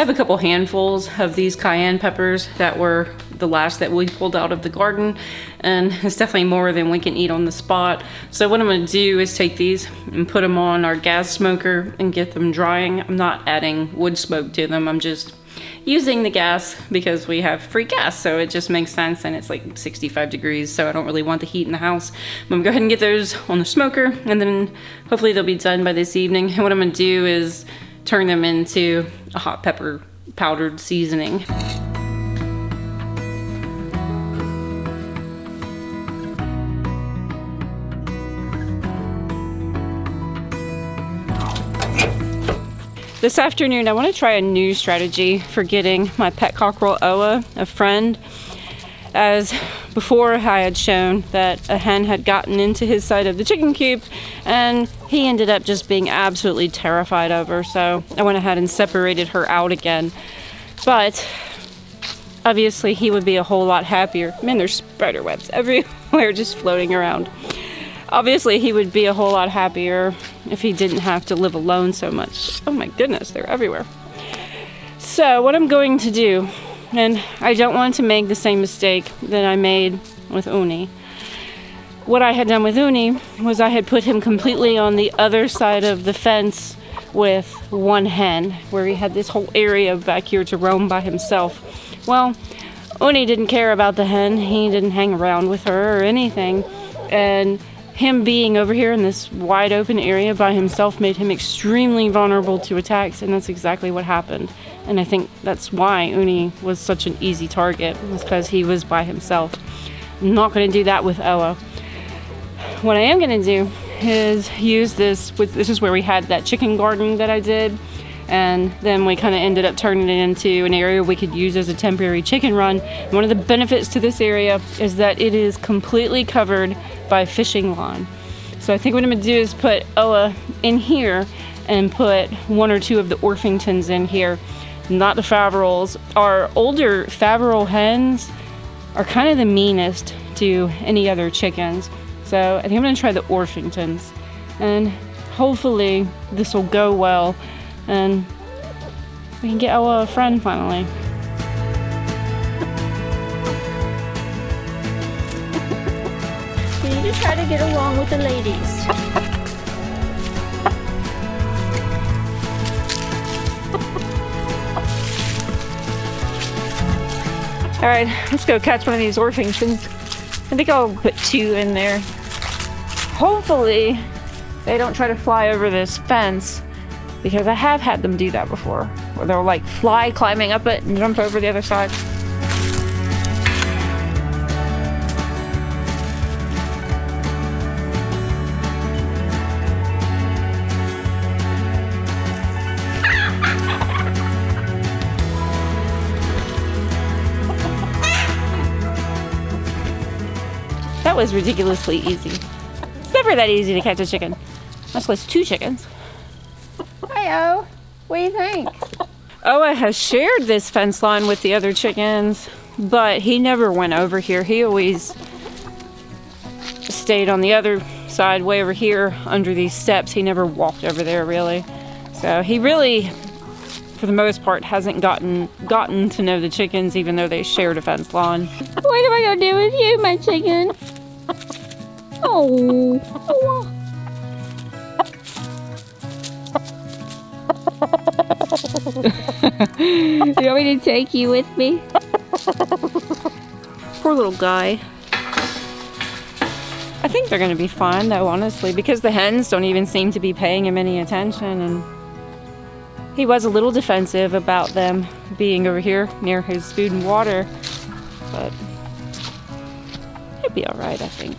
have a couple handfuls of these cayenne peppers that were the last that we pulled out of the garden, and it's definitely more than we can eat on the spot. So what I'm going to do is take these and put them on our gas smoker and get them drying. I'm not adding wood smoke to them, I'm just using the gas because we have free gas, so it just makes sense, and it's like 65 degrees, so I don't really want the heat in the house. I'm gonna go ahead and get those on the smoker, and then hopefully they'll be done by this evening. And what I'm gonna do is turn them into a hot pepper powdered seasoning. This afternoon, I want to try a new strategy for getting my pet cockerel Oa a friend. As before, I had shown that a hen had gotten into his side of the chicken coop, and he ended up just being absolutely terrified of her. So I went ahead and separated her out again. But obviously, he would be a whole lot happier. Man, there's spider webs everywhere just floating around. Obviously, he would be a whole lot happier if he didn't have to live alone so much. Oh my goodness, they're everywhere. So what I'm going to do, and I don't want to make the same mistake that I made with Uni. What I had done with Uni was I had put him completely on the other side of the fence with one hen, where he had this whole area back here to roam by himself. Well, Uni didn't care about the hen. He didn't hang around with her or anything. And him being over here in this wide open area by himself made him extremely vulnerable to attacks, and that's exactly what happened. And I think that's why Uni was such an easy target, was because he was by himself. I'm not going to do that with Oa. What I am going to do is use this is where we had that chicken garden that I did, and then we kind of ended up turning it into an area we could use as a temporary chicken run. And one of the benefits to this area is that it is completely covered by fishing line. So I think what I'm going to do is put Oa in here and put one or two of the Orpingtons in here, not the Faverolles. Our older Faverol hens are kind of the meanest to any other chickens. So I think I'm going to try the Orpingtons, and hopefully this will go well and we can get Oa a friend finally. You need to try to get along with the ladies. Alright, let's go catch one of these Orpingtons. I think I'll put two in there. Hopefully they don't try to fly over this fence, because I have had them do that before, where they'll like fly climbing up it and jump over the other side. That was ridiculously easy. It's never that easy to catch a chicken, much less two chickens. Hi-oh. What do you think? Oa has shared this fence line with the other chickens, but he never went over here. He always stayed on the other side, way over here, under these steps. He never walked over there, really. So he really, for the most part, hasn't gotten to know the chickens, even though they shared a fence line. What am I gonna do with you, my chicken? Oh. You want me to take you with me? Poor little guy. I think they're gonna be fine though, honestly, because the hens don't even seem to be paying him any attention, and he was a little defensive about them being over here near his food and water, but he'll be alright, I think.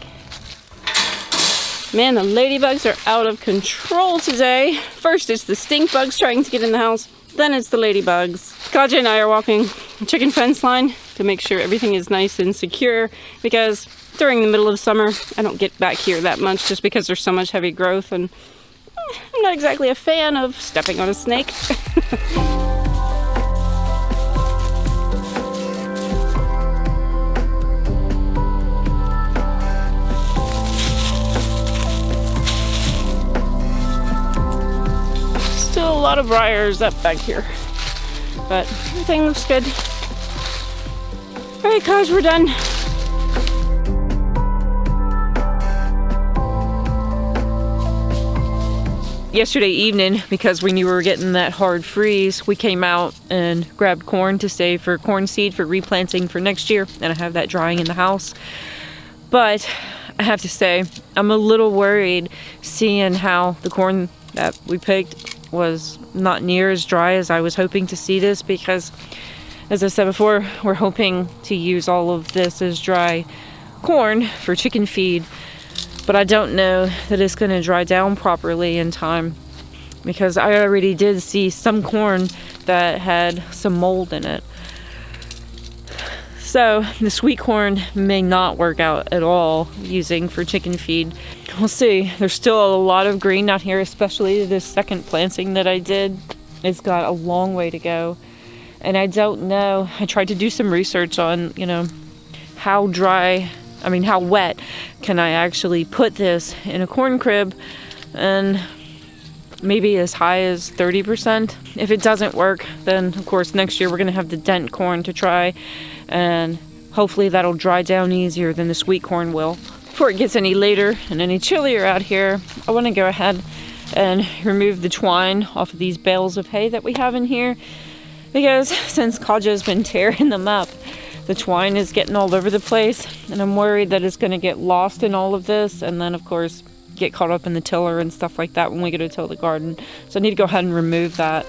Man, the ladybugs are out of control today. First it's the stink bugs trying to get in the house, then it's the ladybugs. Kaja and I are walking the chicken fence line to make sure everything is nice and secure, because during the middle of summer I don't get back here that much just because there's so much heavy growth, and I'm not exactly a fan of stepping on a snake. Still a lot of briars up back here. but everything looks good. All right, guys, we're done. Yesterday evening, because we knew we were getting that hard freeze, we came out and grabbed corn to save for corn seed for replanting for next year, and I have that drying in the house. But I have to say, I'm a little worried seeing how the corn that we picked was not near as dry as I was hoping to see this, because as I said before, we're hoping to use all of this as dry corn for chicken feed. But I don't know that it's going to dry down properly in time, because I already did see some corn that had some mold in it. So the sweet corn may not work out at all using for chicken feed. We'll see. There's still a lot of green out here, especially this second planting that I did. It's got a long way to go. And I don't know. I tried to do some research on, how wet can I actually put this in a corn crib, and maybe as high as 30%. If it doesn't work, then of course next year we're going to have the dent corn to try, and hopefully that'll dry down easier than the sweet corn will. Before it gets any later and any chillier out here, I want to go ahead and remove the twine off of these bales of hay that we have in here, because since Kaja's been tearing them up, the twine is getting all over the place, and I'm worried that it's going to get lost in all of this, and then of course get caught up in the tiller and stuff like that when we go to till the garden. So I need to go ahead and remove that.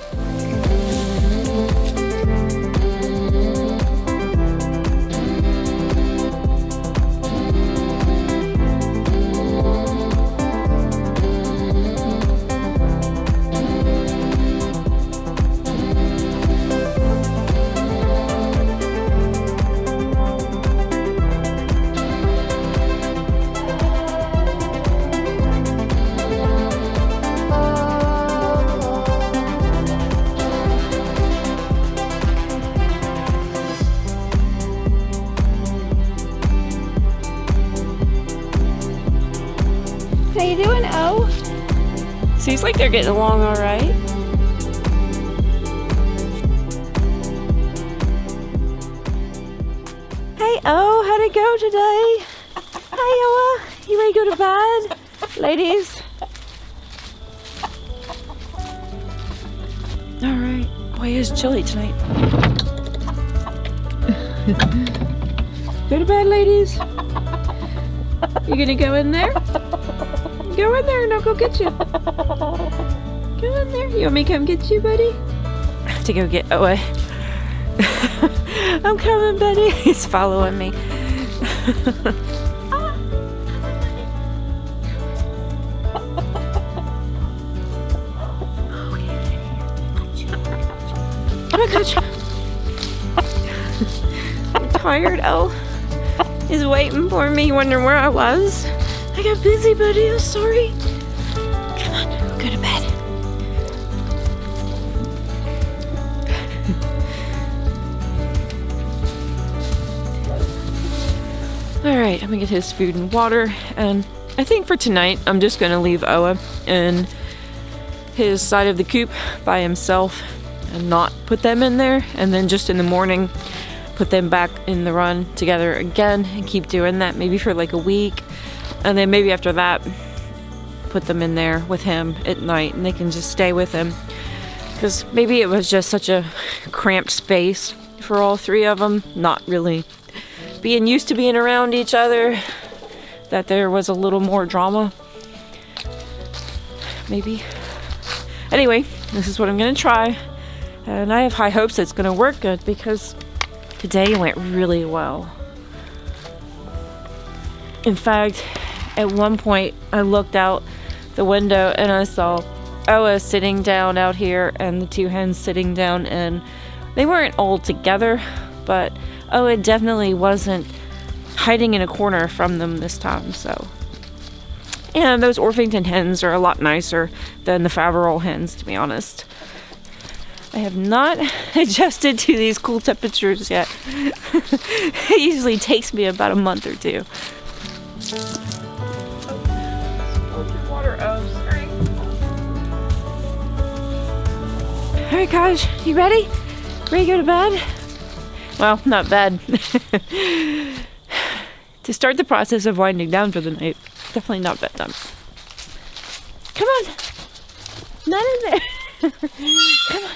How you doing, O? Seems like they're getting along all right. Hey, O, how'd it go today? Hi, Oa. You ready to go to bed? Ladies? All right. Boy, it is chilly tonight. Go to bed, ladies. You gonna go in there? Go in there and I'll go get you. Go in there. You want me to come get you, buddy? I have to go get Oa. I'm coming, buddy. He's following me. Oh my gosh. I'm tired. Oh, he's waiting for me, wondering where I was. I got busy, buddy. I'm sorry. Come on, we'll go to bed. All right, I'm gonna get his food and water, and I think for tonight I'm just gonna leave Oa in his side of the coop by himself and not put them in there, and then just in the morning put them back in the run together again and keep doing that maybe for like a week. And then maybe after that, put them in there with him at night and they can just stay with him. Because maybe it was just such a cramped space for all three of them, not really being used to being around each other, that there was a little more drama. Maybe. Anyway, this is what I'm going to try. And I have high hopes it's going to work good, because today went really well. In fact, at one point, I looked out the window and I saw Oa sitting down out here and the two hens sitting down, and they weren't all together, but Oa definitely wasn't hiding in a corner from them this time, so. And those Orpington hens are a lot nicer than the Faverolles hens, to be honest. I have not adjusted to these cool temperatures yet. It usually takes me about a month or two. Water. Oh, sorry. All right, guys, you ready? Ready to go to bed? Well, not bed. To start the process of winding down for the night. Definitely not bedtime. Come on. Not in there. Come on.